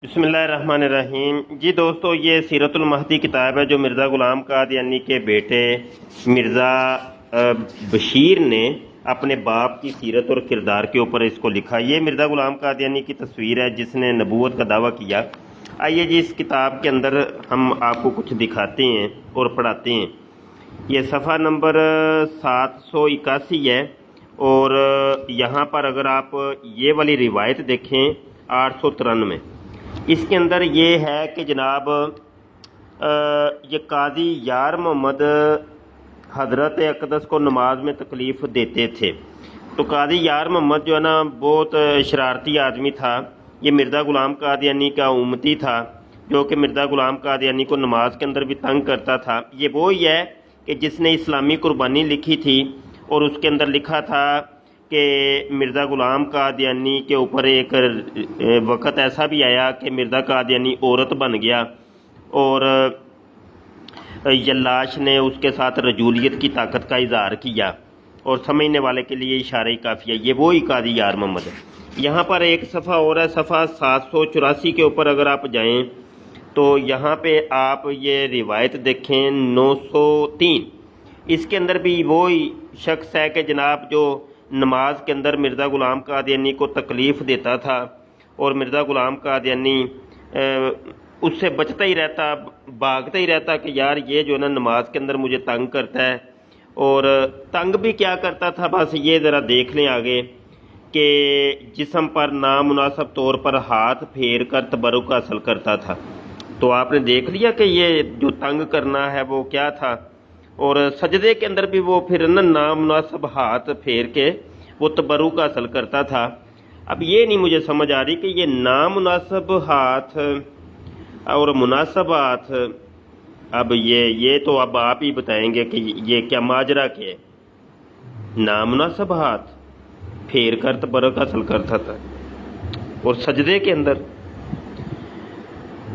बिस्मिल्लाहिर्रहमानिर्रहीम। जी दोस्तों, ये सीरतुल महदी किताब है जो मिर्ज़ा ग़ुलाम कादियानी के बेटे मिर्ज़ा बशीर ने अपने बाप की सीरत और किरदार के ऊपर इसको लिखा। ये मिर्ज़ा ग़ुलाम कादियानी की तस्वीर है जिसने नबूवत का दावा किया। आइए जी, इस किताब के अंदर हम आपको कुछ दिखाते हैं और पढ़ाते हैं। ये सफ़ा नंबर 781 है और यहाँ पर अगर आप ये वाली रिवायत देखें 893, इसके अंदर ये है कि जनाब ये काजी यार मोहम्मद हज़रत अक़दस को नमाज में तकलीफ़ देते थे। तो काजी यार मोहम्मद जो है ना, बहुत शरारती आदमी था। ये मिर्ज़ा ग़ुलाम कादियानी का उम्मती था जो कि मिर्ज़ा ग़ुलाम कादियानी को नमाज के अंदर भी तंग करता था। ये वो ही है कि जिसने इस्लामी कुर्बानी लिखी थी और उसके अंदर लिखा था कि मिर्ज़ा ग़ुलाम कादियानी के ऊपर एक वक़्त ऐसा भी आया कि मिर्ज़ा कादियानी औरत बन गया और यल्लाश ने उसके साथ रजूलियत की ताकत का इज़हार किया और समझने वाले के लिए इशारे काफ़ी है। ये वो ही काजी यार मोहम्मद है। यहाँ पर एक सफ़ा और है, सफ़ा 784 के ऊपर अगर आप जाएँ तो यहाँ पे आप ये रिवायत देखें 903। इसके अंदर भी वो ही शख्स है कि जनाब जो नमाज के अंदर मिर्ज़ा ग़ुलाम कादियानी को तकलीफ़ देता था और मिर्ज़ा ग़ुलाम कादियानी उससे बचता ही रहता, भागता ही रहता कि यार ये जो है ना नमाज के अंदर मुझे तंग करता है। और तंग भी क्या करता था, बस ये ज़रा देख लें आगे कि जिस्म पर नामुनासिब तौर पर हाथ फेर कर तबरुक हासिल करता था। तो आपने देख लिया कि ये जो तंग करना है वो क्या था। और सजदे के अंदर भी वो फिर नामुनासिब हाथ फेर के वो तबरुक हासिल करता था। अब ये नहीं मुझे समझ आ रही कि ये नामुनासिब हाथ और मुनासिब हाथ, अब ये तो अब आप ही बताएंगे कि ये क्या माजरा के है। नामुनासिब हाथ फेर कर तबरुक हासिल करता था और सजदे के अंदर,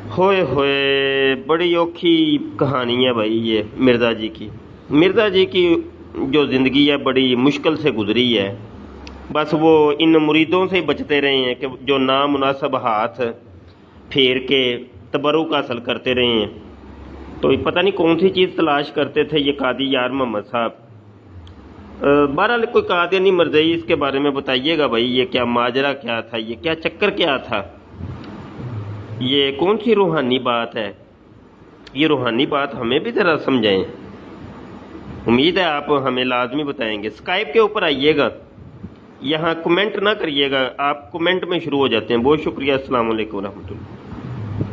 होए होए, बड़ी औखी कहानी है भाई ये मिर्ज़ा जी की जो ज़िंदगी है बड़ी मुश्किल से गुजरी है। बस वो इन मुरीदों से बचते रहे हैं कि जो नामुनासिब हाथ फेर के तबरुक हासिल करते रहे हैं। तो पता नहीं कौन सी चीज़ तलाश करते थे ये कादी यार मोहम्मद साहब। बहरहाल कोई कादियानी मरज़ई इसके बारे में बताइएगा भाई, ये क्या माजरा क्या था, ये क्या चक्कर क्या था, ये कौन सी रूहानी बात है। ये रूहानी बात हमें भी ज़रा समझाएं। उम्मीद है आप हमें लाजमी बताएंगे। स्काइप के ऊपर आइएगा, यहाँ कमेंट ना करिएगा, आप कमेंट में शुरू हो जाते हैं। बहुत शुक्रिया। अस्सलाम वालेकुम रहमतुल्लाह।